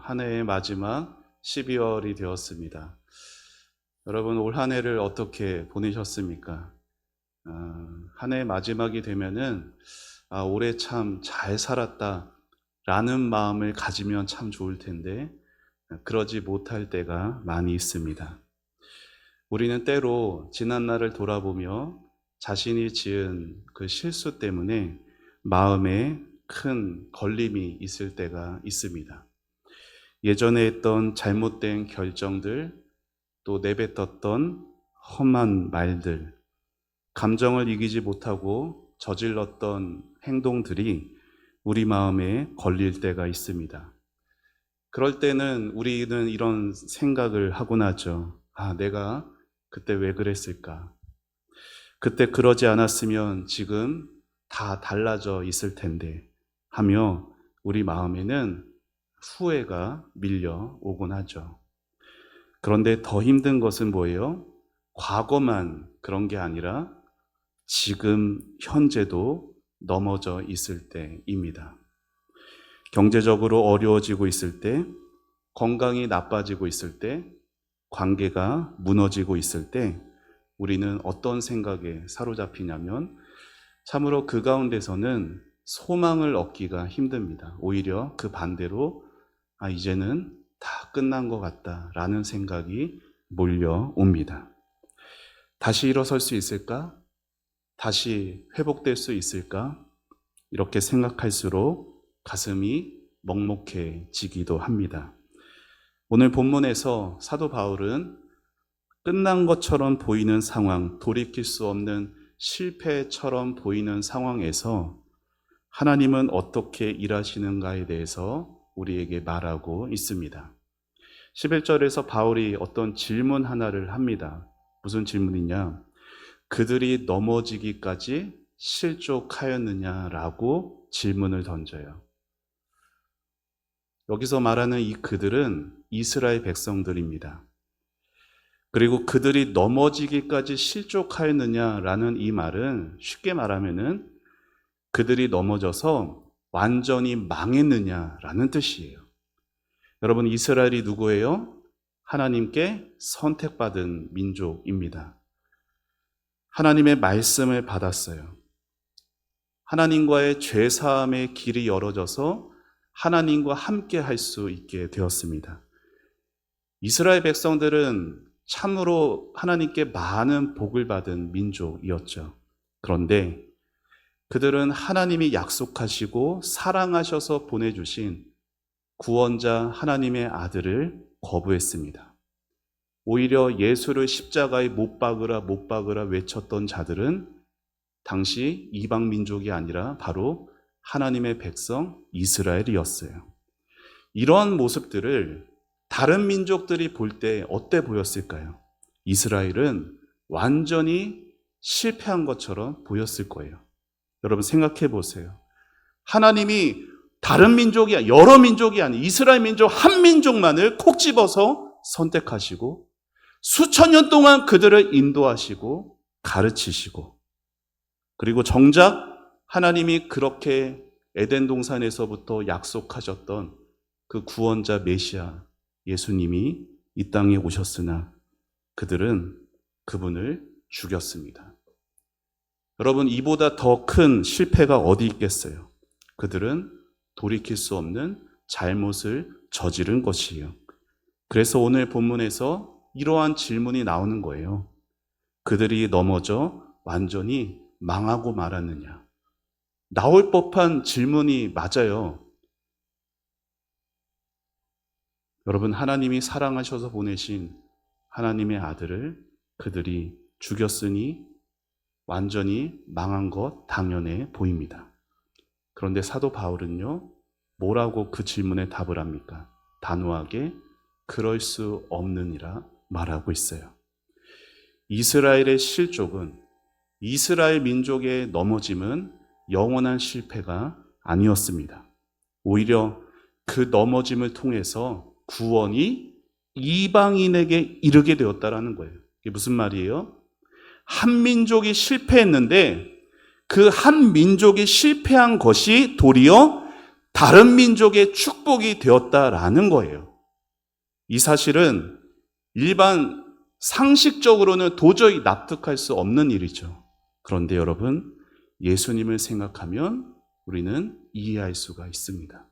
한 해의 마지막 12월이 되었습니다. 여러분 올 한 해를 어떻게 보내셨습니까? 한 해의 마지막이 되면은 올해 참 잘 살았다 라는 마음을 가지면 참 좋을 텐데 그러지 못할 때가 많이 있습니다. 우리는 때로 지난 날을 돌아보며 자신이 지은 그 실수 때문에 마음에 큰 걸림이 있을 때가 있습니다. 예전에 했던 잘못된 결정들, 또 내뱉었던 험한 말들, 감정을 이기지 못하고 저질렀던 행동들이 우리 마음에 걸릴 때가 있습니다. 그럴 때는 우리는 이런 생각을 하곤 하죠. 내가 그때 왜 그랬을까? 그때 그러지 않았으면 지금 다 달라져 있을 텐데 하며 우리 마음에는 후회가 밀려오곤 하죠. 그런데 더 힘든 것은 뭐예요? 과거만 그런 게 아니라 지금 현재도 넘어져 있을 때입니다. 경제적으로 어려워지고 있을 때, 건강이 나빠지고 있을 때, 관계가 무너지고 있을 때 우리는 어떤 생각에 사로잡히냐면 참으로 그 가운데서는 소망을 얻기가 힘듭니다. 오히려 그 반대로 이제는 다 끝난 것 같다라는 생각이 몰려옵니다. 다시 일어설 수 있을까? 다시 회복될 수 있을까? 이렇게 생각할수록 가슴이 먹먹해지기도 합니다. 오늘 본문에서 사도 바울은 끝난 것처럼 보이는 상황, 돌이킬 수 없는 실패처럼 보이는 상황에서 하나님은 어떻게 일하시는가에 대해서 우리에게 말하고 있습니다. 11절에서 바울이 어떤 질문 하나를 합니다. 무슨 질문이냐? 그들이 넘어지기까지 실족하였느냐라고 질문을 던져요. 여기서 말하는 이 그들은 이스라엘 백성들입니다. 그리고 그들이 넘어지기까지 실족하였느냐라는 이 말은 쉽게 말하면은 그들이 넘어져서 완전히 망했느냐라는 뜻이에요. 여러분, 이스라엘이 누구예요? 하나님께 선택받은 민족입니다. 하나님의 말씀을 받았어요. 하나님과의 죄사함의 길이 열어져서 하나님과 함께 할 수 있게 되었습니다. 이스라엘 백성들은 참으로 하나님께 많은 복을 받은 민족이었죠. 그런데 그들은 하나님이 약속하시고 사랑하셔서 보내주신 구원자 하나님의 아들을 거부했습니다. 오히려 예수를 십자가에 못 박으라 외쳤던 자들은 당시 이방 민족이 아니라 바로 하나님의 백성 이스라엘이었어요. 이런 모습들을 다른 민족들이 볼 때 어때 보였을까요? 이스라엘은 완전히 실패한 것처럼 보였을 거예요. 여러분 생각해 보세요. 하나님이 다른 민족이 아니라 여러 민족이 아닌 이스라엘 민족 한 민족만을 콕 집어서 선택하시고 수천 년 동안 그들을 인도하시고 가르치시고 그리고 정작 하나님이 그렇게 에덴 동산에서부터 약속하셨던 그 구원자 메시아 예수님이 이 땅에 오셨으나 그들은 그분을 죽였습니다. 여러분, 이보다 더 큰 실패가 어디 있겠어요? 그들은 돌이킬 수 없는 잘못을 저지른 것이에요. 그래서 오늘 본문에서 이러한 질문이 나오는 거예요. 그들이 넘어져 완전히 망하고 말았느냐? 나올 법한 질문이 맞아요. 여러분, 하나님이 사랑하셔서 보내신 하나님의 아들을 그들이 죽였으니 완전히 망한 것 당연해 보입니다. 그런데 사도 바울은요, 뭐라고 그 질문에 답을 합니까? 단호하게 그럴 수 없느니라 말하고 있어요. 이스라엘의 실족은, 이스라엘 민족의 넘어짐은 영원한 실패가 아니었습니다. 오히려 그 넘어짐을 통해서 구원이 이방인에게 이르게 되었다라는 거예요. 이게 무슨 말이에요? 한 민족이 실패했는데 그 한 민족이 실패한 것이 도리어 다른 민족의 축복이 되었다라는 거예요. 이 사실은 일반 상식적으로는 도저히 납득할 수 없는 일이죠. 그런데 여러분, 예수님을 생각하면 우리는 이해할 수가 있습니다.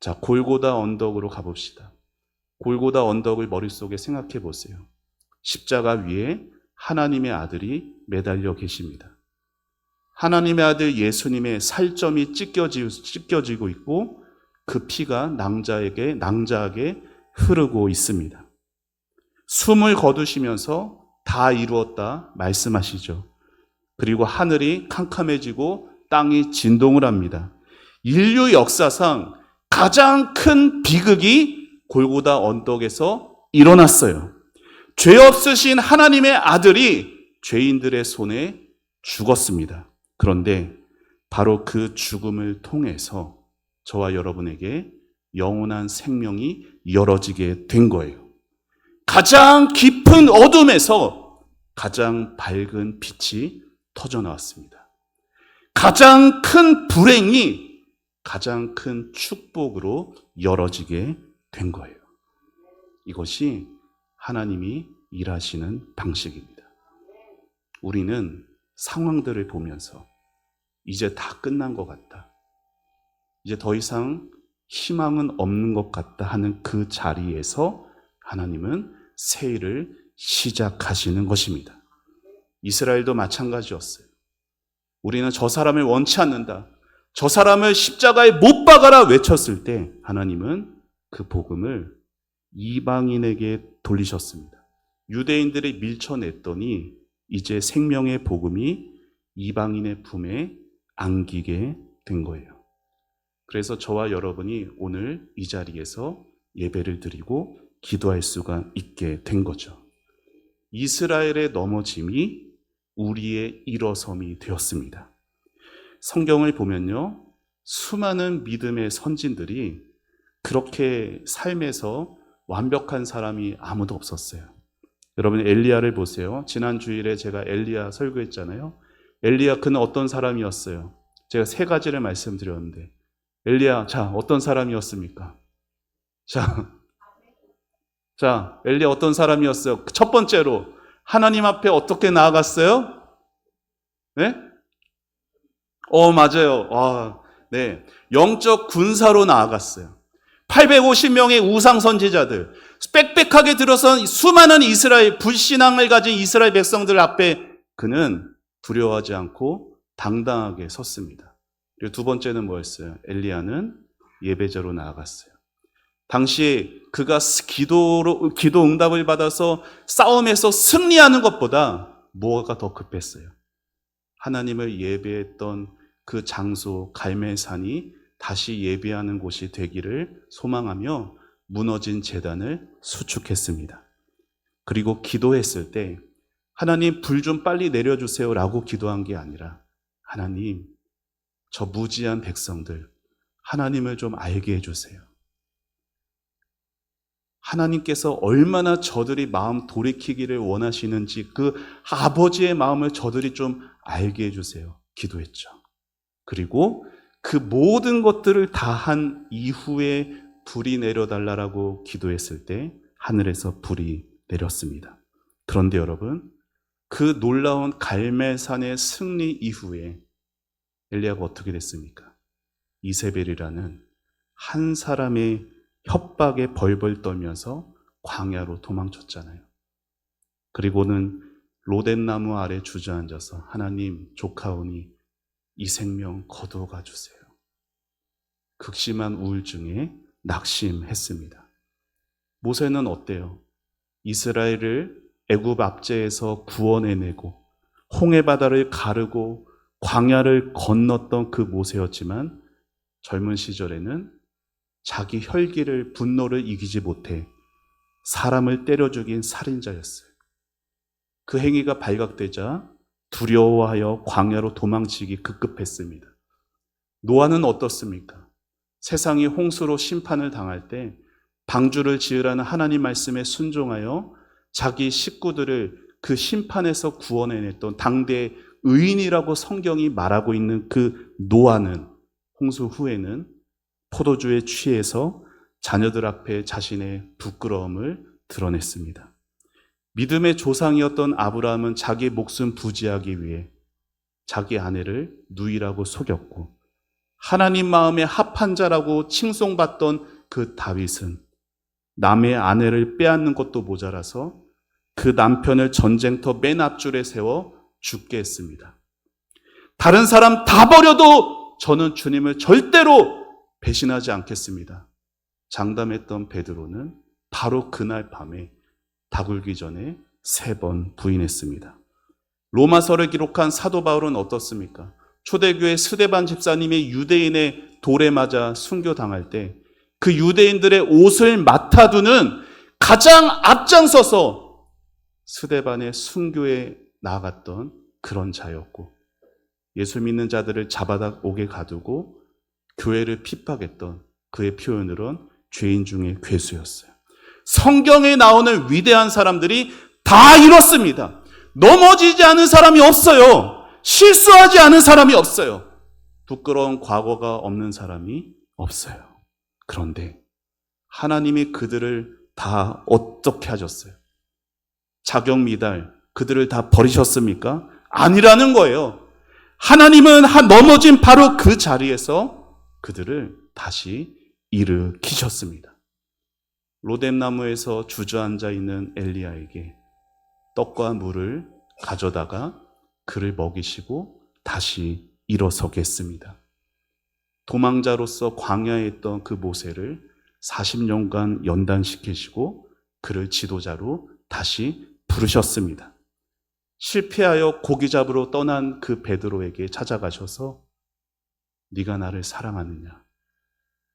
자, 골고다 언덕으로 가봅시다. 골고다 언덕을 머릿속에 생각해 보세요. 십자가 위에 하나님의 아들이 매달려 계십니다. 하나님의 아들 예수님의 살점이 찢겨지고 있고 그 피가 낭자하게 흐르고 있습니다. 숨을 거두시면서 다 이루었다 말씀하시죠. 그리고 하늘이 캄캄해지고 땅이 진동을 합니다. 인류 역사상 가장 큰 비극이 골고다 언덕에서 일어났어요. 죄 없으신 하나님의 아들이 죄인들의 손에 죽었습니다. 그런데 바로 그 죽음을 통해서 저와 여러분에게 영원한 생명이 열어지게 된 거예요. 가장 깊은 어둠에서 가장 밝은 빛이 터져 나왔습니다. 가장 큰 불행이 가장 큰 축복으로 열어지게 된 거예요. 이것이 하나님이 일하시는 방식입니다. 우리는 상황들을 보면서 이제 다 끝난 것 같다, 이제 더 이상 희망은 없는 것 같다 하는 그 자리에서 하나님은 새 일을 시작하시는 것입니다. 이스라엘도 마찬가지였어요. 우리는 저 사람을 원치 않는다, 저 사람을 십자가에 못 박아라 외쳤을 때 하나님은 그 복음을 이방인에게 돌리셨습니다. 유대인들이 밀쳐냈더니 이제 생명의 복음이 이방인의 품에 안기게 된 거예요. 그래서 저와 여러분이 오늘 이 자리에서 예배를 드리고 기도할 수가 있게 된 거죠. 이스라엘의 넘어짐이 우리의 일어섬이 되었습니다. 성경을 보면요, 수많은 믿음의 선진들이 그렇게 삶에서 완벽한 사람이 아무도 없었어요. 여러분 엘리야를 보세요. 지난 주일에 제가 엘리야 설교했잖아요. 엘리야 그는 어떤 사람이었어요? 제가 세 가지를 말씀드렸는데 엘리야, 자, 어떤 사람이었습니까? 자, 엘리야 어떤 사람이었어요? 첫 번째로 하나님 앞에 어떻게 나아갔어요? 네? 맞아요. 네. 영적 군사로 나아갔어요. 850명의 우상 선지자들, 빽빽하게 들어선 수많은 이스라엘, 불신앙을 가진 이스라엘 백성들 앞에 그는 두려워하지 않고 당당하게 섰습니다. 그리고 두 번째는 뭐였어요? 엘리야는 예배자로 나아갔어요. 당시 그가 기도 응답을 받아서 싸움에서 승리하는 것보다 뭐가 더 급했어요? 하나님을 예배했던 그 장소 갈멜산이 다시 예배하는 곳이 되기를 소망하며 무너진 제단을 수축했습니다. 그리고 기도했을 때 하나님 불 좀 빨리 내려주세요 라고 기도한 게 아니라 하나님 저 무지한 백성들 하나님을 좀 알게 해주세요. 하나님께서 얼마나 저들이 마음 돌이키기를 원하시는지 그 아버지의 마음을 저들이 좀 알게 해주세요. 기도했죠. 그리고 그 모든 것들을 다 한 이후에 불이 내려달라고 기도했을 때 하늘에서 불이 내렸습니다. 그런데 여러분, 그 놀라운 갈멜산의 승리 이후에 엘리야가 어떻게 됐습니까? 이세벨이라는 한 사람의 협박에 벌벌 떨면서 광야로 도망쳤잖아요. 그리고는 로덴나무 아래 주저앉아서 하나님 조카오니 이 생명 거두어가 주세요. 극심한 우울증에 낙심했습니다. 모세는 어때요? 이스라엘을 애굽 압제에서 구원해내고 홍해 바다를 가르고 광야를 건넜던 그 모세였지만 젊은 시절에는 자기 혈기를 분노를 이기지 못해 사람을 때려 죽인 살인자였어요. 그 행위가 발각되자 두려워하여 광야로 도망치기 급급했습니다. 노아는 어떻습니까? 세상이 홍수로 심판을 당할 때 방주를 지으라는 하나님 말씀에 순종하여 자기 식구들을 그 심판에서 구원해냈던 당대의 의인이라고 성경이 말하고 있는 그 노아는 홍수 후에는 포도주에 취해서 자녀들 앞에 자신의 부끄러움을 드러냈습니다. 믿음의 조상이었던 아브라함은 자기 목숨 부지하기 위해 자기 아내를 누이라고 속였고, 하나님 마음에 합한 자라고 칭송받던 그 다윗은 남의 아내를 빼앗는 것도 모자라서 그 남편을 전쟁터 맨 앞줄에 세워 죽게 했습니다. 다른 사람 다 버려도 저는 주님을 절대로 배신하지 않겠습니다. 장담했던 베드로는 바로 그날 밤에 다굴기 전에 3번 부인했습니다. 로마서를 기록한 사도 바울은 어떻습니까? 초대교회 스데반 집사님이 유대인의 돌에 맞아 순교당할 때 그 유대인들의 옷을 맡아두는 가장 앞장서서 스데반의 순교에 나아갔던 그런 자였고, 예수 믿는 자들을 잡아다 옥에 가두고 교회를 핍박했던 그의 표현으론 죄인 중에 괴수였어요. 성경에 나오는 위대한 사람들이 다 이렇습니다. 넘어지지 않은 사람이 없어요. 실수하지 않은 사람이 없어요. 부끄러운 과거가 없는 사람이 없어요. 그런데 하나님이 그들을 다 어떻게 하셨어요? 자격 미달, 그들을 다 버리셨습니까? 아니라는 거예요. 하나님은 넘어진 바로 그 자리에서 그들을 다시 일으키셨습니다. 로뎀나무에서 주저앉아 있는 엘리야에게 떡과 물을 가져다가 그를 먹이시고 다시 일어서게 했습니다. 도망자로서 광야에 있던 그 모세를 40년간 연단시키시고 그를 지도자로 다시 부르셨습니다. 실패하여 고기 잡으러 떠난 그 베드로에게 찾아가셔서 네가 나를 사랑하느냐,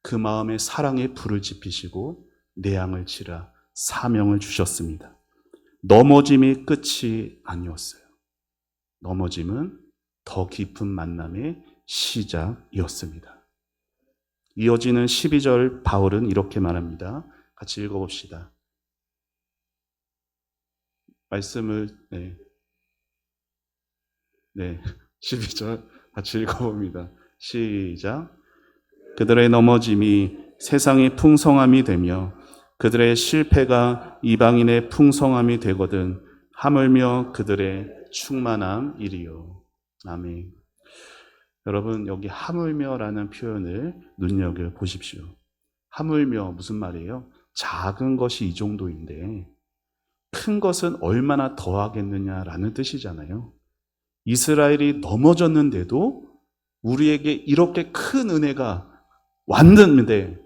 그 마음에 사랑의 불을 지피시고 내 양을 치라 사명을 주셨습니다. 넘어짐이 끝이 아니었어요. 넘어짐은 더 깊은 만남의 시작이었습니다. 이어지는 12절 바울은 이렇게 말합니다. 같이 읽어봅시다. 말씀을 12절 같이 읽어봅니다. 시작. 그들의 넘어짐이 세상의 풍성함이 되며 그들의 실패가 이방인의 풍성함이 되거든 하물며 그들의 충만함이리요. 아멘. 여러분, 여기 하물며라는 표현을 눈여겨보십시오. 하물며 무슨 말이에요? 작은 것이 이 정도인데 큰 것은 얼마나 더하겠느냐라는 뜻이잖아요. 이스라엘이 넘어졌는데도 우리에게 이렇게 큰 은혜가 왔는데,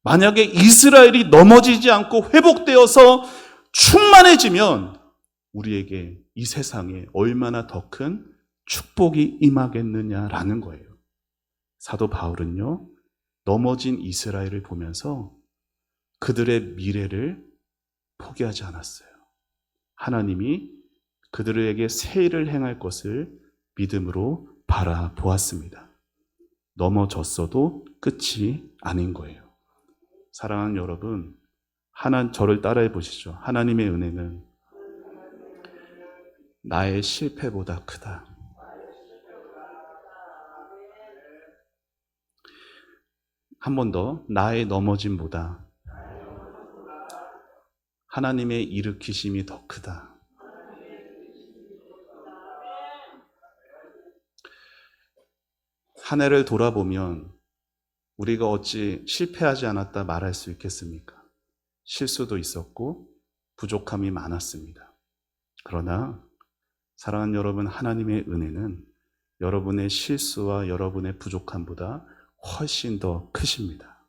만약에 이스라엘이 넘어지지 않고 회복되어서 충만해지면 우리에게 이 세상에 얼마나 더 큰 축복이 임하겠느냐라는 거예요. 사도 바울은요, 넘어진 이스라엘을 보면서 그들의 미래를 포기하지 않았어요. 하나님이 그들에게 새 일을 행할 것을 믿음으로 바라보았습니다. 넘어졌어도 끝이 아닌 거예요. 사랑하는 여러분, 저를 따라해 보시죠. 하나님의 은혜는 나의 실패보다 크다. 한 번 더, 나의 넘어짐보다 하나님의 일으키심이 더 크다. 한 해를 돌아보면 우리가 어찌 실패하지 않았다 말할 수 있겠습니까? 실수도 있었고 부족함이 많았습니다. 그러나 사랑하는 여러분, 하나님의 은혜는 여러분의 실수와 여러분의 부족함보다 훨씬 더 크십니다.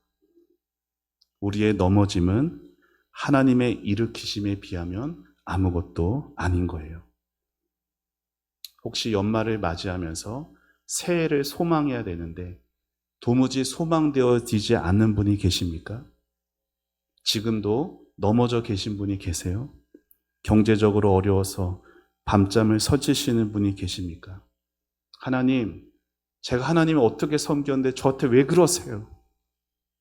우리의 넘어짐은 하나님의 일으키심에 비하면 아무것도 아닌 거예요. 혹시 연말을 맞이하면서 새해를 소망해야 되는데 도무지 소망되어지지 않는 분이 계십니까? 지금도 넘어져 계신 분이 계세요? 경제적으로 어려워서 밤잠을 설치시는 분이 계십니까? 하나님, 제가 하나님을 어떻게 섬겼는데 저한테 왜 그러세요?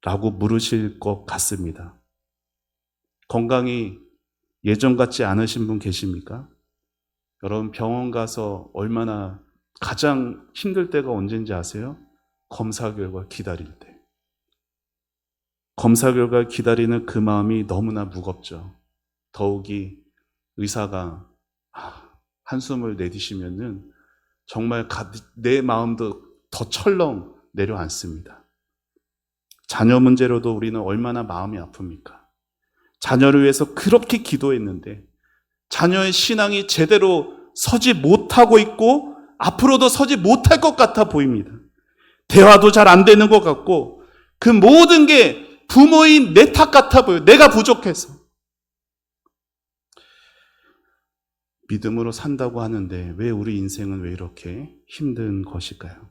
라고 물으실 것 같습니다. 건강이 예전 같지 않으신 분 계십니까? 여러분, 병원 가서 얼마나 가장 힘들 때가 언제인지 아세요? 검사 결과 기다릴 때. 검사 결과를 기다리는 그 마음이 너무나 무겁죠. 더욱이 의사가 한숨을 내쉬면은 정말 내 마음도 더 철렁 내려앉습니다. 자녀 문제로도 우리는 얼마나 마음이 아픕니까? 자녀를 위해서 그렇게 기도했는데 자녀의 신앙이 제대로 서지 못하고 있고 앞으로도 서지 못할 것 같아 보입니다. 대화도 잘 안 되는 것 같고 그 모든 게 부모인 내 탓 같아 보여요. 내가 부족해서. 믿음으로 산다고 하는데 왜 우리 인생은 왜 이렇게 힘든 것일까요?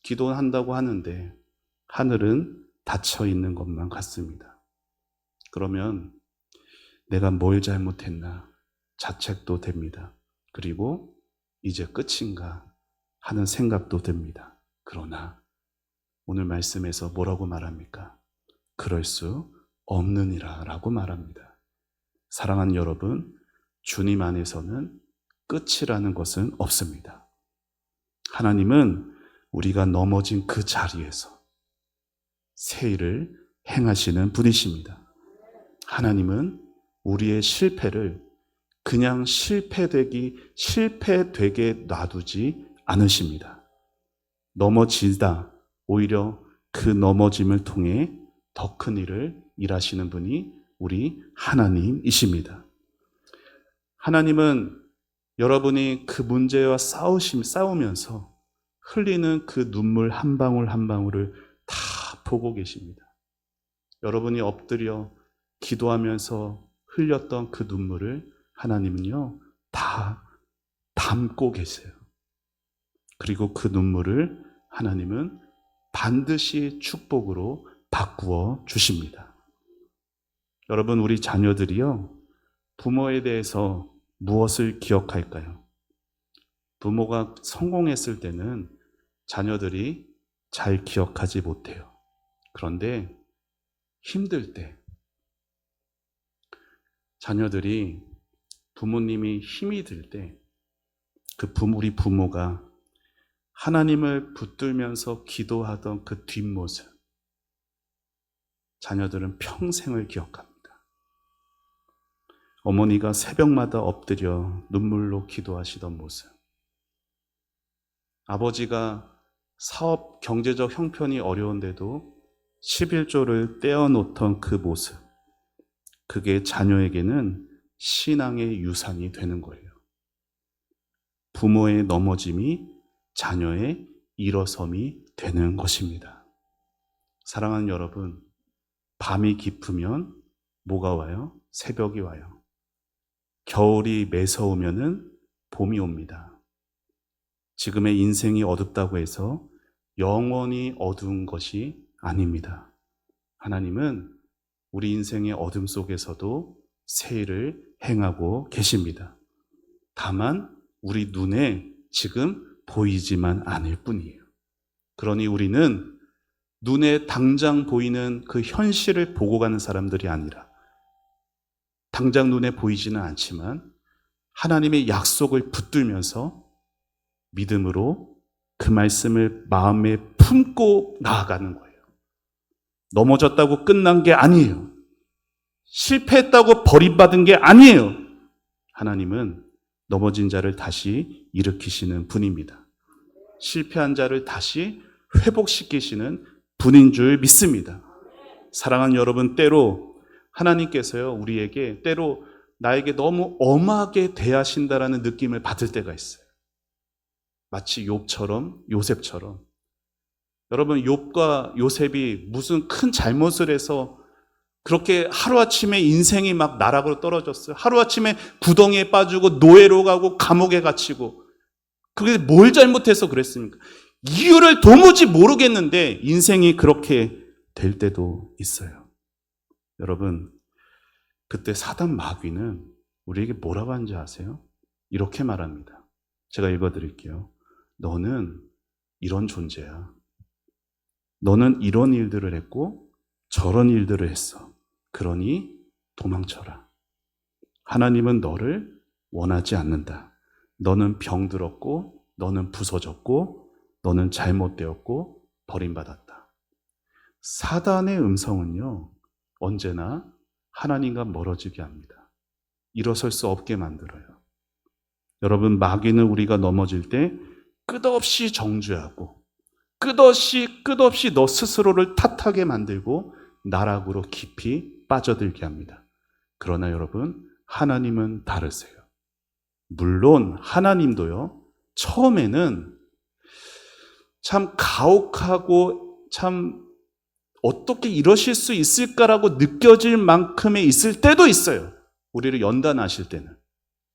기도한다고 하는데 하늘은 닫혀 있는 것만 같습니다. 그러면 내가 뭘 잘못했나 자책도 됩니다. 그리고 이제 끝인가 하는 생각도 듭니다. 그러나 오늘 말씀에서 뭐라고 말합니까? 그럴 수 없느니라 라고 말합니다. 사랑하는 여러분, 주님 안에서는 끝이라는 것은 없습니다. 하나님은 우리가 넘어진 그 자리에서 새 일을 행하시는 분이십니다. 하나님은 우리의 실패를 그냥 실패되게 놔두지 않으십니다. 넘어지다 오히려 그 넘어짐을 통해 더 큰 일을 일하시는 분이 우리 하나님이십니다. 하나님은 여러분이 그 문제와 싸우면서 흘리는 그 눈물 한 방울 한 방울을 다 보고 계십니다. 여러분이 엎드려 기도하면서 흘렸던 그 눈물을 하나님은요, 다 담고 계세요. 그리고 그 눈물을 하나님은 반드시 축복으로 바꾸어 주십니다. 여러분, 우리 자녀들이요, 부모에 대해서 무엇을 기억할까요? 부모가 성공했을 때는 자녀들이 잘 기억하지 못해요. 그런데 힘들 때 자녀들이 부모님이 힘이 들 때 우리 부모가 하나님을 붙들면서 기도하던 그 뒷모습, 자녀들은 평생을 기억합니다. 어머니가 새벽마다 엎드려 눈물로 기도하시던 모습, 아버지가 사업 경제적 형편이 어려운데도 11조를 떼어놓던 그 모습, 그게 자녀에게는 신앙의 유산이 되는 거예요. 부모의 넘어짐이 자녀의 일어섬이 되는 것입니다. 사랑하는 여러분, 밤이 깊으면 뭐가 와요? 새벽이 와요. 겨울이 매서우면은 봄이 옵니다. 지금의 인생이 어둡다고 해서 영원히 어두운 것이 아닙니다. 하나님은 우리 인생의 어둠 속에서도 새 일을 행하고 계십니다. 다만 우리 눈에 지금 보이지만 않을 뿐이에요. 그러니 우리는 눈에 당장 보이는 그 현실을 보고 가는 사람들이 아니라 당장 눈에 보이지는 않지만 하나님의 약속을 붙들면서 믿음으로 그 말씀을 마음에 품고 나아가는 거예요. 넘어졌다고 끝난 게 아니에요. 실패했다고 버림받은 게 아니에요. 하나님은 넘어진 자를 다시 일으키시는 분입니다. 실패한 자를 다시 회복시키시는 분인 줄 믿습니다. 사랑하는 여러분, 때로 하나님께서요, 우리에게 때로 나에게 너무 엄하게 대하신다라는 느낌을 받을 때가 있어요. 마치 욥처럼, 요셉처럼. 여러분, 욥과 요셉이 무슨 큰 잘못을 해서 그렇게 하루아침에 인생이 막 나락으로 떨어졌어요. 하루아침에 구덩이에 빠지고 노예로 가고 감옥에 갇히고. 그게 뭘 잘못해서 그랬습니까? 이유를 도무지 모르겠는데 인생이 그렇게 될 때도 있어요. 여러분, 그때 사단 마귀는 우리에게 뭐라고 하는지 아세요? 이렇게 말합니다. 제가 읽어드릴게요. 너는 이런 존재야. 너는 이런 일들을 했고 저런 일들을 했어. 그러니 도망쳐라. 하나님은 너를 원하지 않는다. 너는 병들었고 너는 부서졌고 너는 잘못되었고 버림받았다. 사단의 음성은요, 언제나 하나님과 멀어지게 합니다. 일어설 수 없게 만들어요. 여러분, 마귀는 우리가 넘어질 때 끝없이 정죄하고 끝없이 너 스스로를 탓하게 만들고 나락으로 깊이 빠져들게 합니다. 그러나 여러분, 하나님은 다르세요. 물론 하나님도요, 처음에는 참 가혹하고 참 어떻게 이러실 수 있을까라고 느껴질 만큼의 있을 때도 있어요. 우리를 연단하실 때는.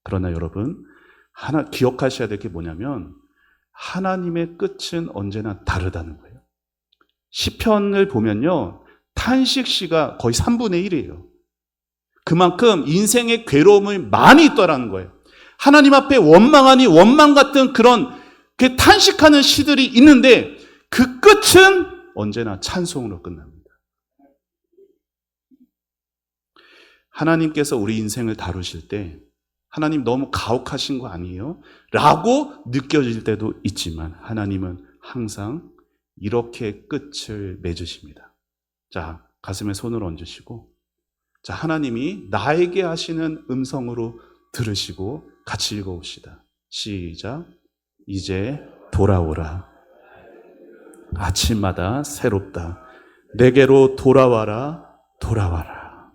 그러나 여러분, 하나 기억하셔야 될 게 뭐냐면 하나님의 끝은 언제나 다르다는 거예요. 시편을 보면요, 탄식시가 거의 3분의 1이에요. 그만큼 인생의 괴로움이 많이 있더라는 거예요. 하나님 앞에 원망하니 원망 같은 그런 탄식하는 시들이 있는데 그 끝은 언제나 찬송으로 끝납니다. 하나님께서 우리 인생을 다루실 때 하나님 너무 가혹하신 거 아니에요? 라고 느껴질 때도 있지만 하나님은 항상 이렇게 끝을 맺으십니다. 자, 가슴에 손을 얹으시고, 자, 하나님이 나에게 하시는 음성으로 들으시고 같이 읽어봅시다. 시작. 이제 돌아오라. 아침마다 새롭다. 내게로 돌아와라. 돌아와라.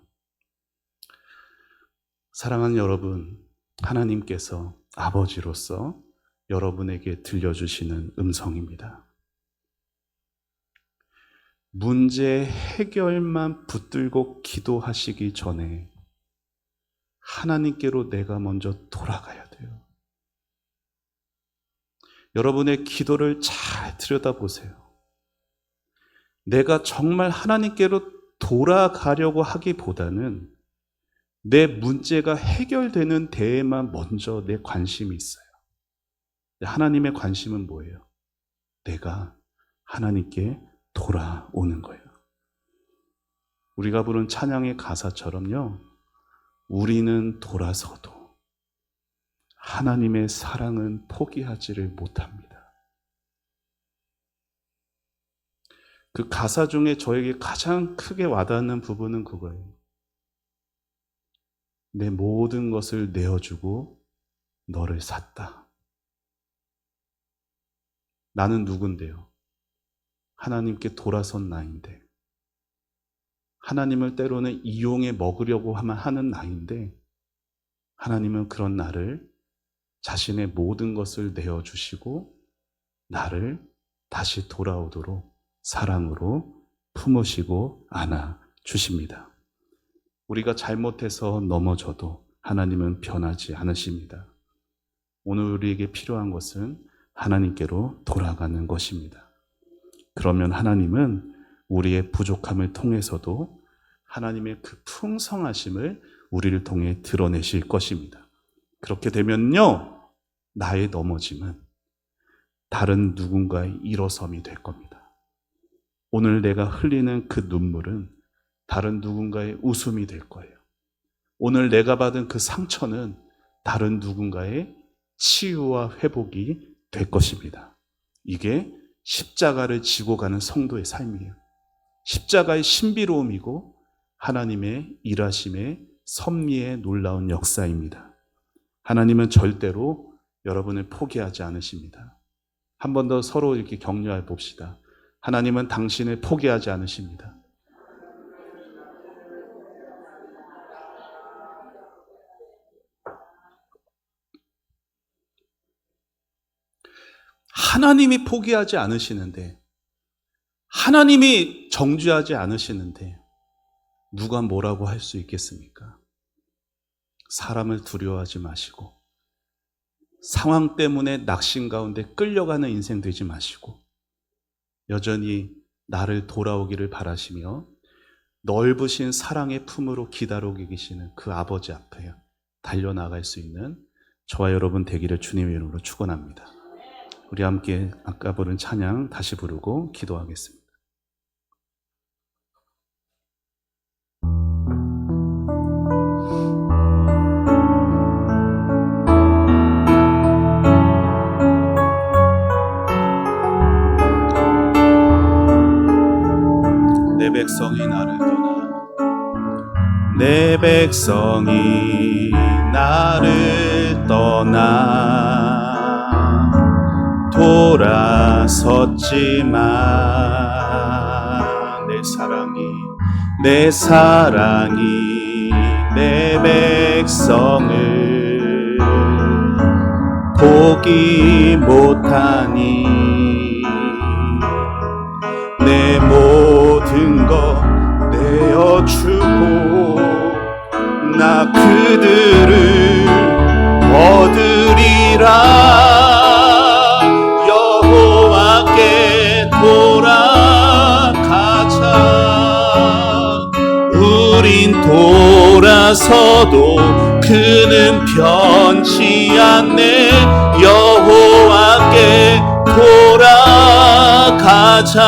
사랑하는 여러분, 하나님께서 아버지로서 여러분에게 들려주시는 음성입니다. 문제 해결만 붙들고 기도하시기 전에 하나님께로 내가 먼저 돌아가야 돼요. 여러분의 기도를 잘 들여다보세요. 내가 정말 하나님께로 돌아가려고 하기보다는 내 문제가 해결되는 데에만 먼저 내 관심이 있어요. 하나님의 관심은 뭐예요? 내가 하나님께 돌아오는 거예요. 우리가 부른 찬양의 가사처럼요, 우리는 돌아서도 하나님의 사랑은 포기하지를 못합니다. 그 가사 중에 저에게 가장 크게 와닿는 부분은 그거예요. 내 모든 것을 내어주고 너를 샀다. 나는 누군데요? 하나님께 돌아선 나인데, 하나님을 때로는 이용해 먹으려고 하는 나인데, 하나님은 그런 나를 자신의 모든 것을 내어주시고 나를 다시 돌아오도록 사랑으로 품으시고 안아주십니다. 우리가 잘못해서 넘어져도 하나님은 변하지 않으십니다. 오늘 우리에게 필요한 것은 하나님께로 돌아가는 것입니다. 그러면 하나님은 우리의 부족함을 통해서도 하나님의 그 풍성하심을 우리를 통해 드러내실 것입니다. 그렇게 되면요, 나의 넘어짐은 다른 누군가의 일어섬이 될 겁니다. 오늘 내가 흘리는 그 눈물은 다른 누군가의 웃음이 될 거예요. 오늘 내가 받은 그 상처는 다른 누군가의 치유와 회복이 될 것입니다. 이게 십자가를 지고 가는 성도의 삶이에요. 십자가의 신비로움이고 하나님의 일하심의 섭리의 놀라운 역사입니다. 하나님은 절대로 여러분을 포기하지 않으십니다. 한 번 더 서로 이렇게 격려해 봅시다. 하나님은 당신을 포기하지 않으십니다. 하나님이 포기하지 않으시는데, 하나님이 정죄하지 않으시는데 누가 뭐라고 할 수 있겠습니까? 사람을 두려워하지 마시고, 상황 때문에 낙심 가운데 끌려가는 인생 되지 마시고, 여전히 나를 돌아오기를 바라시며 넓으신 사랑의 품으로 기다리고 계시는 그 아버지 앞에 달려나갈 수 있는 저와 여러분 되기를 주님의 이름으로 축원합니다. 우리 함께 아까 부른 찬양 다시 부르고 기도하겠습니다. 백성이 나를 떠나 내 백성이 나를 떠나 돌아섰지만 내 사랑이 내 백성을 포기 못하니 내 모든 것 내어주고 나 그들을 얻으리라. 여호와께 돌아가자. 우린 돌아서도 그는 변치 않네. 여호와께 돌아가자.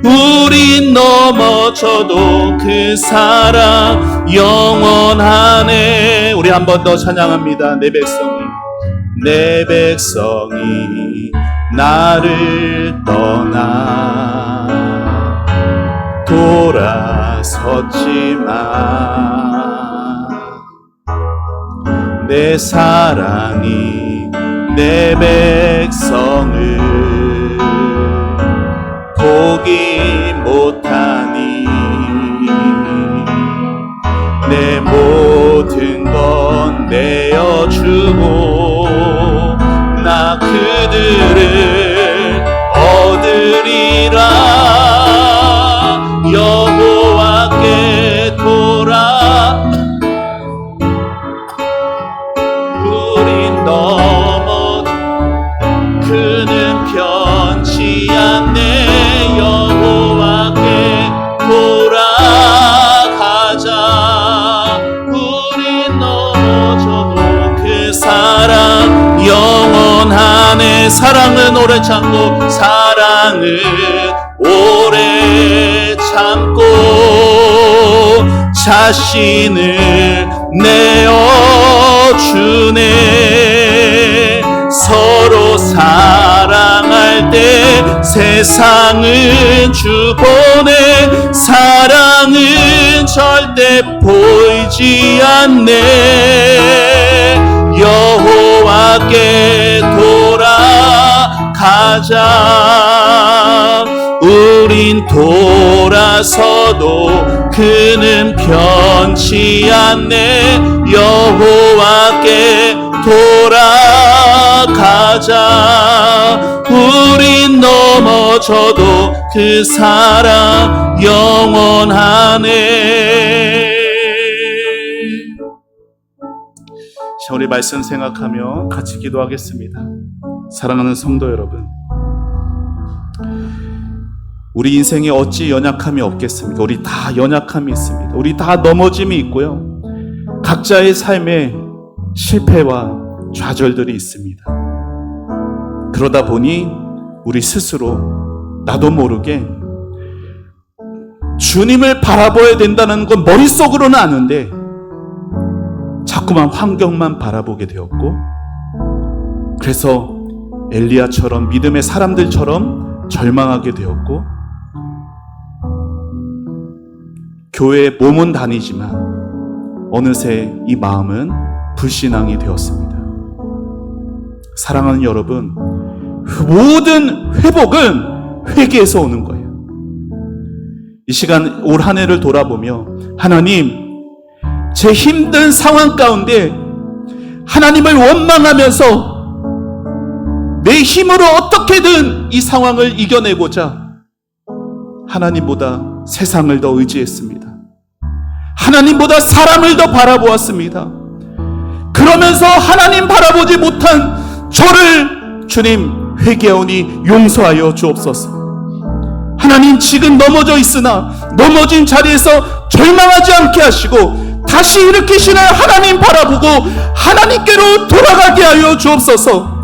우린 넘어져도 그 사랑 영원하네. 우리 한 번 더 찬양합니다. 내 백성이 나를 떠나 돌아섰지만 내 사랑이 내 백성을 포기 못하니 내 모든 건 내어주고 나 그들을 얻으리라. 여호와께 우린 넘어 그는 변치 않네. 여호와께 돌아가자. 우린 넘어져도 그 사랑 영원하네. 사랑은 오래 참고 사랑은 오래 참고 자신을 내어주네. 서로 사랑할 때 세상은 주보내. 사랑은 절대 보이지 않네. 여호와께 돌아가자. 우린 돌아서도 그는 변치 않네. 여호와께 돌아가자. 우린 넘어져도 그 사랑 영원하네. 자, 우리 말씀 생각하며 같이 기도하겠습니다. 사랑하는 성도 여러분, 우리 인생에 어찌 연약함이 없겠습니까? 우리 다 연약함이 있습니다. 우리 다 넘어짐이 있고요. 각자의 삶에 실패와 좌절들이 있습니다. 그러다 보니 우리 스스로 나도 모르게 주님을 바라봐야 된다는 건 머릿속으로는 아는데 자꾸만 환경만 바라보게 되었고, 그래서 엘리야처럼 믿음의 사람들처럼 절망하게 되었고, 교회에 몸은 다니지만 어느새 이 마음은 불신앙이 되었습니다. 사랑하는 여러분, 모든 회복은 회개에서 오는 거예요. 이 시간 올 한 해를 돌아보며 하나님, 제 힘든 상황 가운데 하나님을 원망하면서 내 힘으로 어떻게든 이 상황을 이겨내고자 하나님보다 세상을 더 의지했습니다. 하나님보다 사람을 더 바라보았습니다. 그러면서 하나님 바라보지 못한 저를 주님 회개하오니 용서하여 주옵소서. 하나님, 지금 넘어져 있으나 넘어진 자리에서 절망하지 않게 하시고 다시 일으키시는 하나님 바라보고 하나님께로 돌아가게 하여 주옵소서.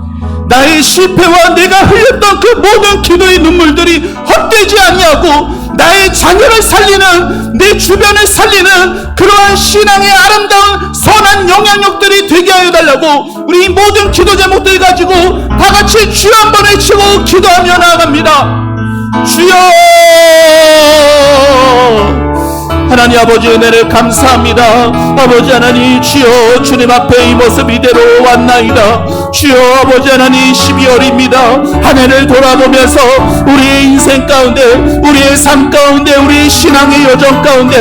나의 실패와 내가 흘렸던 그 모든 기도의 눈물들이 헛되지 아니하고 나의 자녀를 살리는, 내 주변을 살리는 그러한 신앙의 아름다운 선한 영향력들이 되게 하여 달라고 우리 모든 기도 제목들 가지고 다 같이 주여 한번 외치고 기도하며 나아갑니다. 주여! 하나님 아버지 은혜를 감사합니다. 아버지 하나님 주여 주님 앞에 이 모습 이대로 왔나이다. 주여 아버지 하나님 12월입니다. 한 해를 돌아보면서 우리의 인생 가운데 우리의 삶 가운데 우리의 신앙의 여정 가운데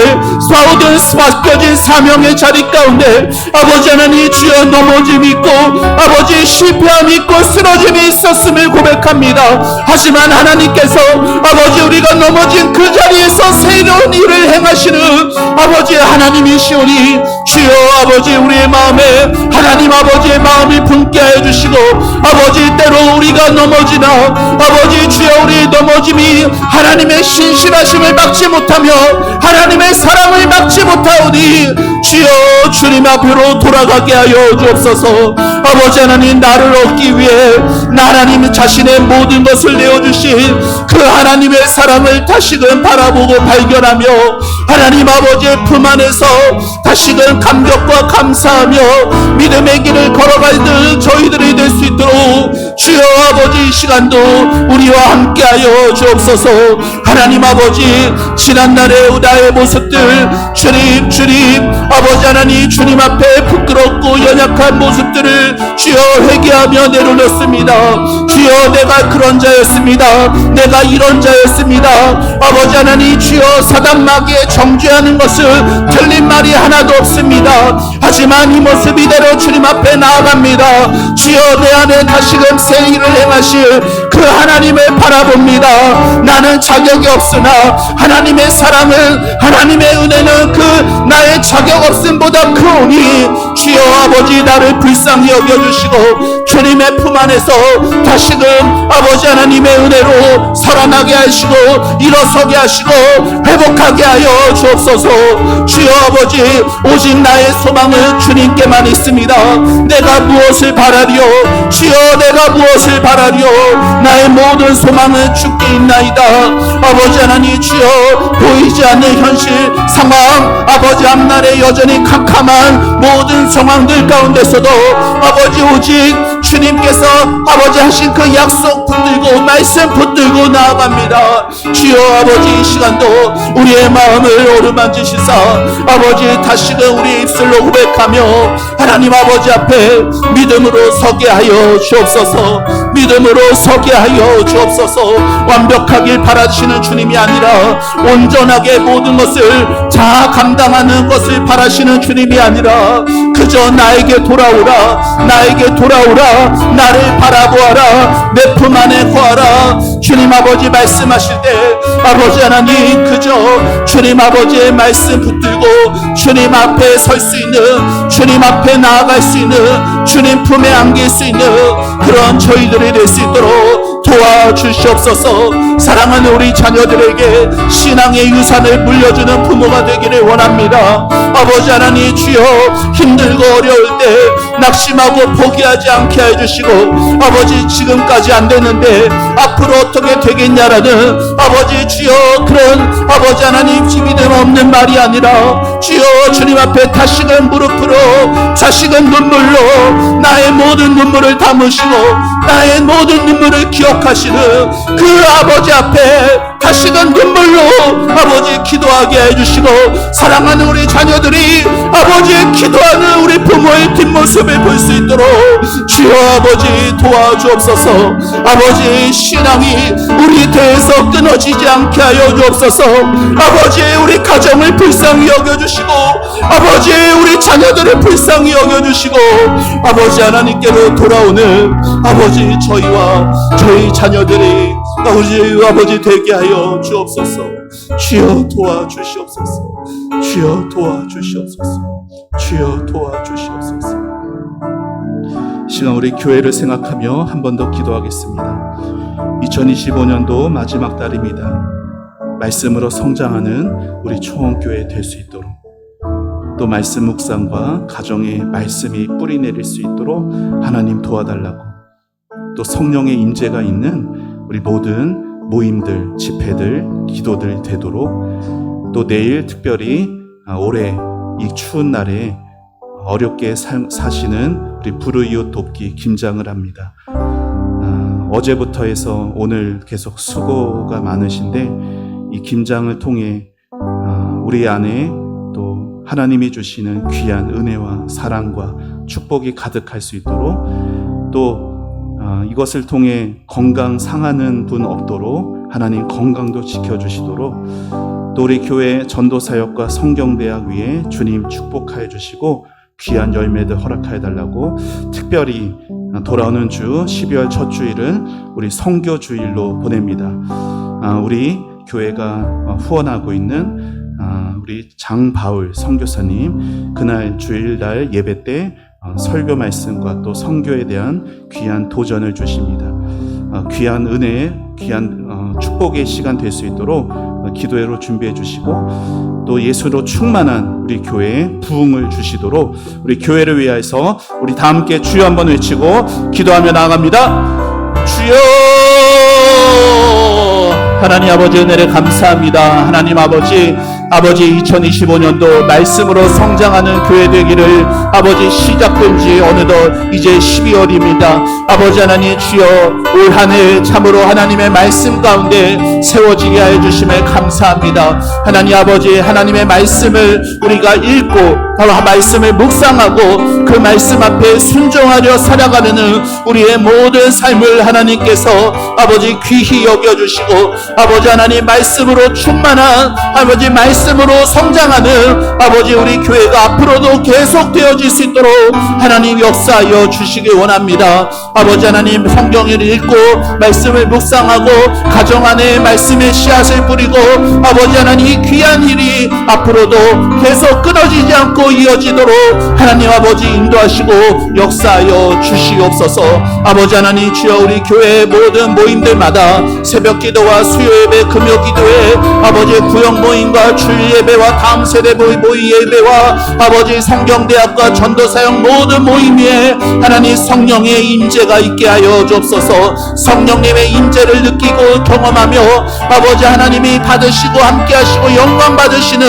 모든 맡겨진 사명의 자리 가운데 아버지 하나님 주여 넘어짐이 있고 아버지 실패함이 있고 쓰러짐이 있었음을 고백합니다. 하지만 하나님께서 아버지 우리가 넘어진 그 자리에서 새로운 일을 행하시는 아버지 하나님이시오니 주여 아버지 우리의 마음에 하나님 아버지의 마음이 품게 하여 주시고 아버지 때로 우리가 넘어지나 아버지 주여 우리 넘어짐이 하나님의 신실하심을 막지 못하며 하나님의 사랑을 막지 못하오니 주여 주님 앞으로 돌아가게 하여 주옵소서. 아버지 하나님 나를 얻기 위해 하나님 자신의 모든 것을 내어주신 그 하나님의 사랑을 다시금 바라보고 발견하며 하나님 아버지의 품 안에서 다시금 감격과 감사하며 믿음의 길을 걸어갈 저희들이 될 수 있도록 주여 아버지 이 시간도 우리와 함께하여 주옵소서. 하나님 아버지 지난날의 나의 모습들 주님 아버지 하나님 주님 앞에 부끄럽고 연약한 모습들을 주여 회개하며 내려놓습니다. 주여 내가 그런 자였습니다. 내가 이런 자였습니다. 아버지 하나님 주여 사단 마귀에 정죄하는 것은 틀린 말이 하나도 없습니다. 하지만 이 모습 이대로 주님 앞에 나아갑니다. 주여 내 안에 다시금 새 일을 행하실 그 하나님을 바라봅니다. 나는 자격이 없으나 하나님의 사랑은 하나님의 은혜는 그 나의 자격 없음보다 크오니 주여 아버지 나를 불쌍히 여겨주시고 주님의 품 안에서 다시금 아버지 하나님의 은혜로 살아나게 하시고 일어서게 하시고 회복하게 하여 주옵소서. 주여 아버지 오직 나의 소망은 주님께만 있습니다. 내가 무엇을 바라리요 주여 내가 무엇을 바라리요 나의 모든 소망은 주께 있나이다. 아버지 하나님 주여 보이지 않는 현실 상황 아버지 앞날에 여전히 캄캄한 모든 상황들 가운데서도 아버지 오직 주님께서 아버지 하신 그 약속 붙들고 말씀 붙들고 나아갑니다. 주여 아버지 이 시간도 우리의 마음을 어루만지시사 아버지 다시금 우리 입술로 고백하며 하나님 아버지 앞에 믿음으로 서게 하여 주옵소서. 믿음으로 서게 하여 주옵소서. 완벽하길 바라시는 주님이 아니라 온전하게 모든 것을 다 감당하는 것을 바라시는 주님이 아니라 그저 나에게 돌아오라 나에게 돌아오라 나를 바라보아라 내 품 안에 거하라. 주님 아버지 말씀하실 때 아버지 하나님 그저 주님 아버지의 말씀 붙들고 주님 앞에 설 수 있는 주님 앞에 나아갈 수 있는 주님 품에 안길 수 있는 그런 저희들이 될 수 있도록 도와주시옵소서. 사랑하는 우리 자녀들에게 신앙의 유산을 물려주는 부모가 되기를 원합니다. 아버지 하나님 주여 힘들고 어려울 때 낙심하고 포기하지 않게 해주시고 아버지 지금까지 안 되는데 앞으로 어떻게 되겠냐라는 아버지 주여 그런 아버지 하나님 믿음 없는 말이 아니라 주여 주님 앞에 다시금 무릎으로 다시금 눈물로 나의 모든 눈물을 담으시고 나의 모든 눈물을 기억하시는 그 아버지 앞에 다시금 눈물로 아버지 기도하게 해주시고 사랑하는 우리 자녀들이 아버지의 기도하는 우리 부모의 뒷모습을 볼 수 있도록 주여 아버지 도와주옵소서. 아버지 신앙이 우리 대에서 끊어지지 않게 하여 주옵소서. 아버지 우리 가정을 불쌍히 여겨주시고 아버지 우리 자녀들을 불쌍히 여겨주시고 아버지 하나님께로 돌아오는 아버지 저희와 저희 자녀들이 아버지 되게 하여 주옵소서. 주여 도와주시옵소서. 주여 도와주시옵소서. 주여 도와주시옵소서. 시간 우리 교회를 생각하며 한 번 더 기도하겠습니다. 2025년도 마지막 달입니다. 말씀으로 성장하는 우리 초원교회 될 수 있도록 또 말씀 묵상과 가정에 말씀이 뿌리 내릴 수 있도록 하나님 도와달라고 또 성령의 임재가 있는 우리 모든 모임들, 집회들, 기도들 되도록 또 내일 특별히 올해 이 추운 날에 어렵게 사시는 우리 불우이웃 돕기 김장을 합니다. 어제부터 해서 오늘 계속 수고가 많으신데 이 김장을 통해 우리 안에 또 하나님이 주시는 귀한 은혜와 사랑과 축복이 가득할 수 있도록 또 이것을 통해 건강 상하는 분 없도록 하나님 건강도 지켜주시도록 또 우리 교회 전도사역과 성경대학 위에 주님 축복하여 주시고 귀한 열매들 허락하여 달라고 특별히 돌아오는 주 12월 첫 주일은 우리 선교주일로 보냅니다. 우리 교회가 후원하고 있는 우리 장바울 선교사님 그날 주일날 예배 때 설교 말씀과 또 선교에 대한 귀한 도전을 주십니다. 귀한 은혜, 귀한 축복의 시간 될 수 있도록 기도회로 준비해 주시고 또 예수로 충만한 우리 교회에 부흥을 주시도록 우리 교회를 위해서 우리 다 함께 주여 한번 외치고 기도하며 나아갑니다. 주여! 하나님 아버지 은혜를 감사합니다. 하나님 아버지 2025년도 말씀으로 성장하는 교회 되기를 아버지 시작된 지 어느덧 이제 12월입니다. 아버지 하나님 주여 올 한 해 참으로 하나님의 말씀 가운데 세워지게 하여 주심에 감사합니다. 하나님 아버지 하나님의 말씀을 우리가 읽고 말씀을 묵상하고 그 말씀 앞에 순종하려 살아가는 우리의 모든 삶을 하나님께서 아버지 귀히 여겨주시고 아버지 하나님 말씀으로 충만한 아버지 말씀으로 성장하는 아버지 우리 교회가 앞으로도 계속되어질 수 있도록 하나님 역사하여 주시기 원합니다. 아버지 하나님 성경을 읽고 말씀을 묵상하고 가정 안에 말씀의 씨앗을 뿌리고 아버지 하나님 귀한 일이 앞으로도 계속 끊어지지 않고 이어지도록 하나님 아버지 인도하시고 역사하여 주시옵소서. 아버지 하나님 주여 우리 교회의 모든 모임들마다 새벽 기도와 수요 예배 금요 기도회 아버지 구역 모임과 주일 예배와 다음 세대 모임 예배와 아버지 성경대학과 전도사역 모든 모임 위에 하나님 성령의 임재가 있게 하여 주옵소서. 성령님의 임재를 느끼고 경험하며 아버지 하나님이 받으시고 함께 하시고 영광 받으시는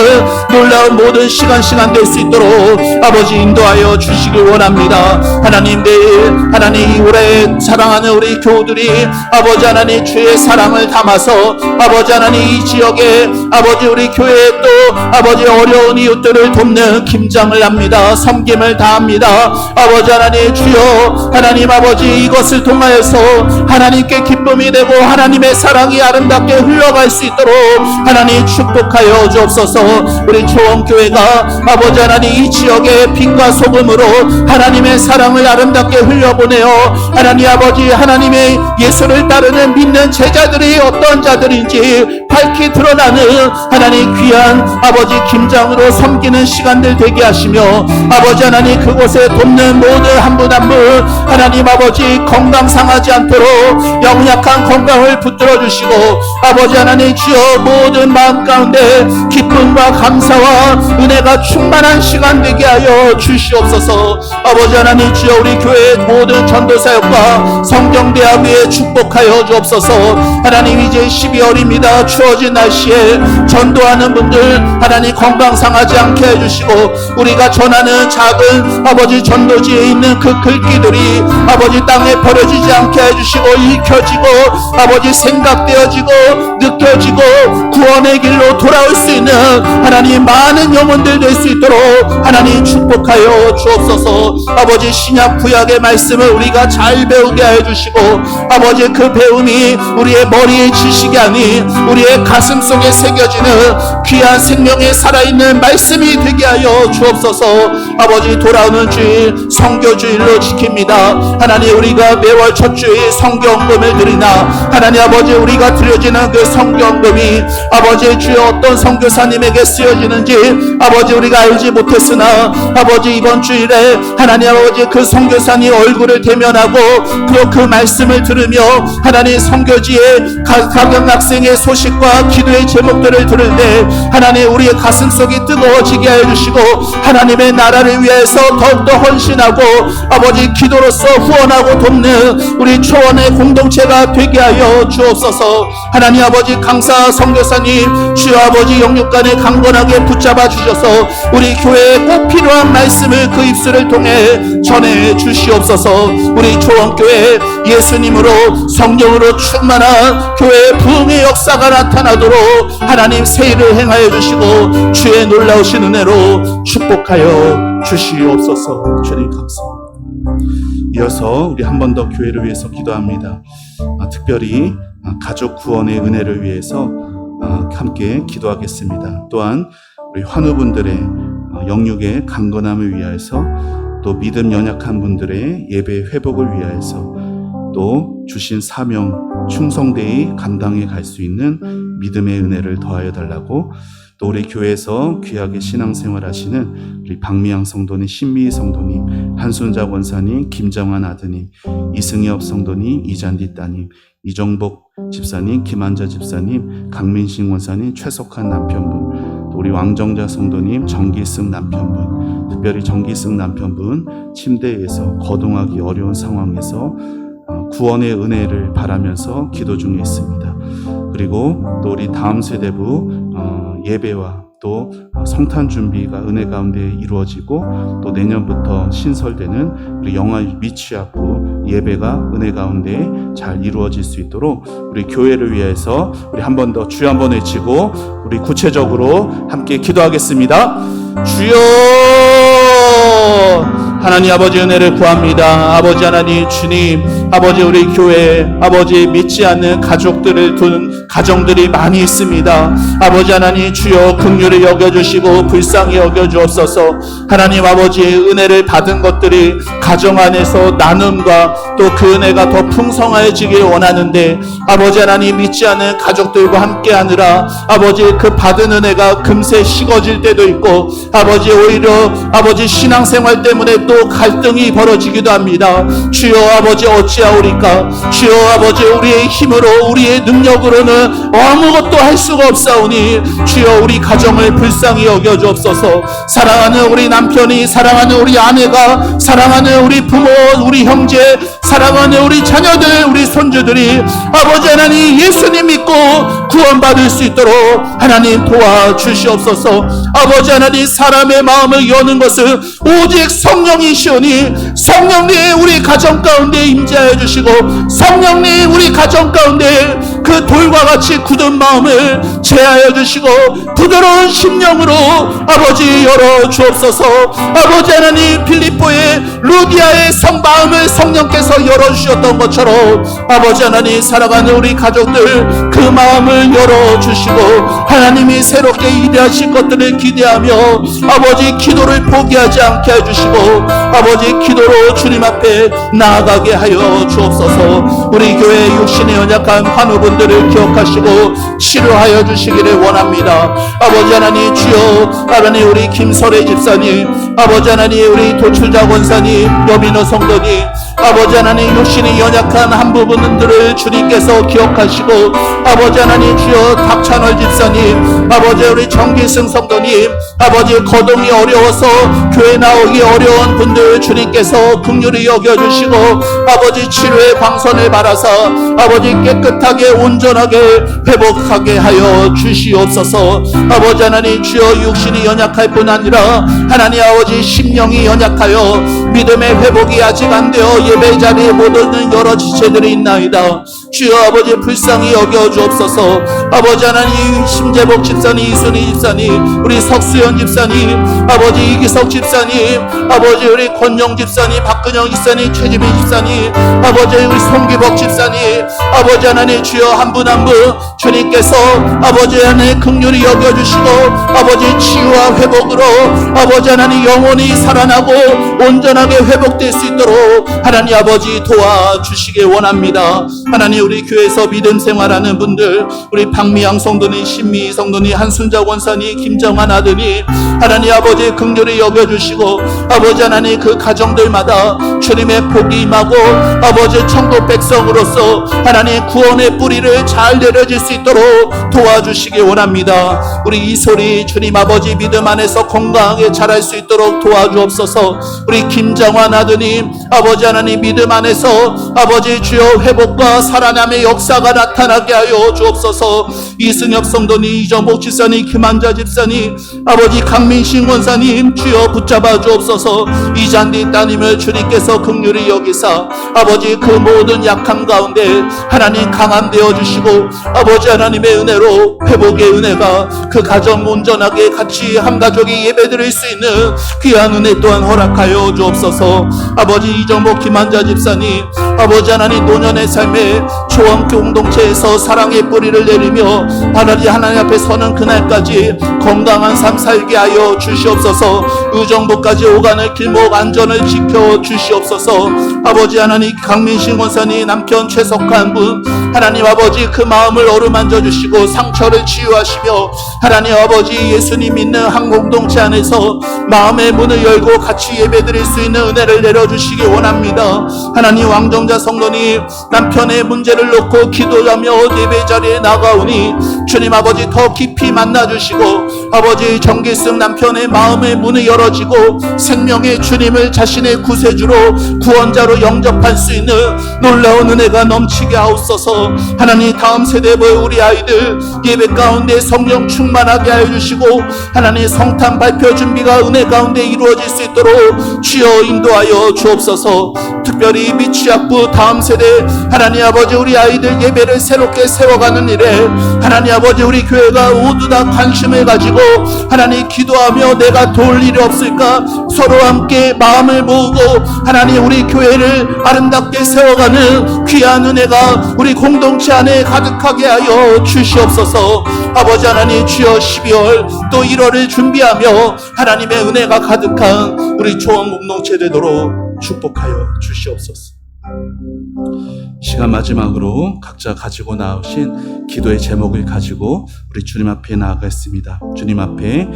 놀라운 모든 시간 될 수 있도록 아버지 인도하여 주시길 원합니다. 하나님 내일 하나님 올해 사랑하는 우리 교우들이 아버지 하나님 주의 사랑을 담아서 아버지 하나님 이 지역에 아버지 우리 교회에 또 아버지 어려운 이웃들을 돕는 김장을 합니다. 섬김을 다합니다. 아버지 하나님 주여 하나님 아버지 이것을 통하여서 하나님께 기쁨이 되고 하나님의 사랑이 아름답게 흘러갈 수 있도록 하나님 축복하여 주옵소서. 우리 초원교회가 아버지 하나님 이 지역의 빛과 소금으로 하나님의 사랑을 아름답게 흘려보내어 하나님 아버지 하나님의 예수를 따르는 믿는 제자들이 어떤 자들인지 밝히 드러나는 하나님 귀한 아버지 김장으로 섬기는 시간들 되게 하시며 아버지 하나님 그곳에 돕는 모든 한 분 한 분 하나님 아버지 건강 상하지 않도록 영약한 건강을 붙들어 주시고 아버지 하나님 주여 모든 마음 가운데 기쁨과 감사와 은혜가 충만한 시간 되게 하여 주시옵소서. 아버지 하나님 주여 우리 교회의 모든 전도사역과 성경대학 위에 축복하여 주옵소서. 하나님 이제 12월입니다. 추워진 날씨에 전도하는 분들 하나님 건강 상하지 않게 해주시고 우리가 전하는 작은 아버지 전도지에 있는 그 글귀들이 아버지 땅에 버려지지 않게 해주시고 읽혀지고 아버지 생각되어지고 느껴지고 구원의 길로 돌아올 수 있는 하나님 많은 영혼들 될 수 있도록 하나님 축복하여 주옵소서. 아버지 신약 구약의 말씀을 우리가 잘 배우게 하여 주시고 아버지 그 배움이 우리의 머리의 지식이 아닌 우리의 가슴 속에 새겨지는 귀한 생명에 살아있는 말씀이 되게 하여 주옵소서. 아버지 돌아오는 주일 성교주일로 지킵니다. 하나님 우리가 매월 첫 주일 성경금을 드리나 하나님 아버지 우리가 드려지는 그 성경금이 아버지 주여 어떤 선교사님에게 쓰여지는지 아버지 우리가 알지 못했으나 아버지 이번 주일에 하나님 아버지 그 선교사님 얼굴을 대면하고 그 말씀을 들으며 하나님 선교지에 가격 학생의 소식과 찬양과 기도의 제목들을 들을 때 하나님 우리의 가슴 속이 뜨거워지게 하여 주시고 하나님의 나라를 위해서 더욱더 헌신하고 아버지 기도로서 후원하고 돕는 우리 초원의 공동체가 되게 하여 주옵소서. 하나님 아버지 강사 선교사님 주여 아버지 영육간에 강건하게 붙잡아 주셔서 우리 교회에 꼭 필요한 말씀을 그 입술을 통해 전해 주시옵소서. 우리 초원교회 예수님으로 성령으로 충만한 교회의 부흥의 역사가 나타나도록 하나님 세일을 행하여 주시고 주의 놀라우신 은혜로 축복하여 주시옵소서. 주님 감사합니다. 이어서 우리 한 번 더 교회를 위해서 기도합니다. 특별히 가족 구원의 은혜를 위해서 함께 기도하겠습니다. 또한 우리 환우분들의 영육의 강건함을 위하여서 또 믿음 연약한 분들의 예배 회복을 위하여서 또 주신 사명 충성되이 감당해 갈 수 있는 믿음의 은혜를 더하여 달라고 또 우리 교회에서 귀하게 신앙생활 하시는 우리 박미양 성도님, 신미희 성도님, 한순자 권사님, 김정환 아드님, 이승엽 성도님, 이잔디 따님, 이정복 집사님, 김한자 집사님, 강민신 권사님, 최석한 남편분, 또 우리 왕정자 성도님, 정기승 남편분, 특별히 정기승 남편분 침대에서 거동하기 어려운 상황에서 구원의 은혜를 바라면서 기도 중에 있습니다. 그리고 또 우리 다음 세대부 예배와 또 성탄 준비가 은혜 가운데 이루어지고 또 내년부터 신설되는 우리 영아 미취학부 예배가 은혜 가운데 잘 이루어질 수 있도록 우리 교회를 위해서 우리 한 번 더 주여 한번 외치고 우리 구체적으로 함께 기도하겠습니다. 주여 하나님 아버지 은혜를 구합니다. 아버지 하나님 주님 아버지 우리 교회에 아버지 믿지 않는 가족들을 둔 가정들이 많이 있습니다. 아버지 하나님 주여 긍휼히 여겨주시고 불쌍히 여겨주옵소서. 하나님 아버지의 은혜를 받은 것들이 가정 안에서 나눔과 또 그 은혜가 더 풍성해지길 원하는데 아버지 하나님 믿지 않는 가족들과 함께하느라 아버지 그 받은 은혜가 금세 식어질 때도 있고 아버지 오히려 아버지 신앙생활 때문에 또 갈등이 벌어지기도 합니다. 주여 아버지 어찌하오리까. 주여 아버지 우리의 힘으로 우리의 능력으로는 아무것도 할 수가 없사오니 주여 우리 가정을 불쌍히 여겨주옵소서. 사랑하는 우리 남편이 사랑하는 우리 아내가 사랑하는 우리 부모 우리 형제 사랑하는 우리 자녀들 우리 손주들이 아버지 하나님 예수님 믿고 구원받을 수 있도록 하나님 도와주시옵소서. 아버지 하나님 사람의 마음을 여는 것은 오직 성령이시오니 성령님 우리 가정 가운데 임재하여 주시고 성령님 우리 가정 가운데 그 돌과 같이 굳은 마음을 제하여 주시고 부드러운 심령으로 아버지 열어 주옵소서. 아버지 하나님 빌립보의 루디아의 성마음을 성령께서 열어주셨던 것처럼 아버지 하나님 살아가는 우리 가족들 그 마음을 열어주시고 하나님이 새롭게 일하실 것들을 기대하며 아버지 기도를 포기하지 않게 해주시고 아버지 기도로 주님 앞에 나아가게 하여 주옵소서. 우리 교회 육신의 연약한 환우분들을 기억하시고 치료하여 주시기를 원합니다. 아버지 하나님 주여 하나님 우리 김설애 집사님 아버지 하나님 우리 도출자 권사님 여민호 성도님 아버지 하나님 육신이 연약한 한 부분들을 주님께서 기억하시고 아버지 하나님 주여 탁찬월 집사님 아버지 우리 정기승 성도님 아버지 거동이 어려워서 교회 나오기 어려운 분들 주님께서 긍휼히 여겨주시고 아버지 치료의 광선을 바라사 아버지 깨끗하게 온전하게 회복하게 하여 주시옵소서. 아버지 하나님 주여 육신이 연약할 뿐 아니라 하나님 아버지 심령이 연약하여 믿음의 회복이 아직 안 되어 예배 자리에 못 오는 여러 지체들이 있나이다. 주여 아버지 불쌍히 여겨 주옵소서. 아버지 하나님 심재복 집사님 이순희 집사님 우리 석수연 집사님 아버지 이기석 집사님 아버지 우리 권영 집사님 박근영 집사님 최지민 집사님 아버지 우리 송기복 집사님 아버지 하나님 주여 한 분 한 분 주님께서 아버지 하나님 긍휼히 여겨주시고 아버지 치유와 회복으로 아버지 하나님 영혼이 살아나고 온전하게 회복될 수 있도록 하나님 아버지 도와주시길 원합니다. 하나님 우리 교회에서 믿음 생활하는 분들 우리 박미양 성도님 신미 성도님 한순자 권사님 김정환 아드님 하나님 아버지 긍휼히 여겨주시고 아버지 하나님 그 가정들마다 주님의 복이 임하고 아버지 천국 백성으로서 하나님 구원의 뿌리를 잘 내려질 수 있도록 도와주시기 원합니다. 우리 이소리 주님 아버지 믿음 안에서 건강하게 자랄 수 있도록 도와주옵소서. 우리 김정환 아드님 아버지 하나님 믿음 안에서 아버지 주여 회복과 살아남의 역사가 나타나게 하여 주옵소서. 이승엽 성도님, 이정복 집사님, 김한자 집사님, 아버지 강민신 권사님 주여 붙잡아 주옵소서. 이잔디 따님을 주님께서 긍휼히 여기사 아버지 그 모든 약함 가운데 하나님 강함 되어 주시고 아버지 하나님의 은혜로 회복의 은혜가 그 가정 온전하게 같이 한 가족이 예배드릴 수 있는 귀한 은혜 또한 허락하여 주옵소서. 아버지 이정복 김한자 집사님 아버지 하나님 노년의 삶에 초원 공동체에서 사랑의 뿌리를 내리며 하나님 앞에 서는 그날까지 건강한 삶 살게 하여 주시옵소서. 의정부까지 오가는 길목 안전을 지켜 주시옵소서. 아버지 하나님 강민신 권사님 남편 최석한 분 하나님 아버지 그 마음을 어루만져 주시고 상처를 치유하시며 하나님 아버지 예수님 믿는 한 공동체 안에서 마음의 문을 열고 같이 예배드릴 수 있는 은혜를 내려주시기 원합니다. 하나님 왕정자 성도님 남편의 문제를 놓고 기도하며 예배 자리에 나가오니 주님 아버지 더 깊이 만나주시고 아버지 정기승 남편의 마음의 문이 열어지고 생명의 주님을 자신의 구세주로 구원자로 영접할 수 있는 놀라운 은혜가 넘치게 하옵소서. 하나님 다음 세대의 우리 아이들 예배 가운데 성령 충만하게 하여 주시고 하나님 성탄 발표 준비가 은혜 가운데 이루어질 수 있도록 주여 인도하여 주옵소서. 특별히 미취학부 다음 세대 하나님 아버지 우리 아이들 예배를 새롭게 세워가는 일에 하나님 아버지 우리 교회가 모두 다 관심을 가지고 하나님 기도하며 내가 도울 일이 없을까 서로 함께 마음을 모으고 하나님 우리 교회를 아름답게 세워가는 귀한 은혜가 우리 공동체 안에 가득하게 하여 주시옵소서. 아버지 하나님 주여 12월 또 1월을 준비하며 하나님의 은혜가 가득한 우리 초원 공동체 되도록 축복하여 주시옵소서. 시간 마지막으로 각자 가지고 나오신 기도의 제목을 가지고 우리 주님 앞에 나아가겠습니다. 주님 앞에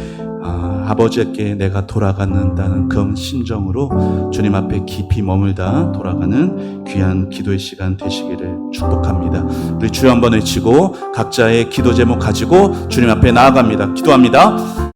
아버지께 내가 돌아간다는 그런 심정으로 주님 앞에 깊이 머물다 돌아가는 귀한 기도의 시간 되시기를 축복합니다. 우리 주여 한번 외치고 각자의 기도 제목 가지고 주님 앞에 나아갑니다. 기도합니다.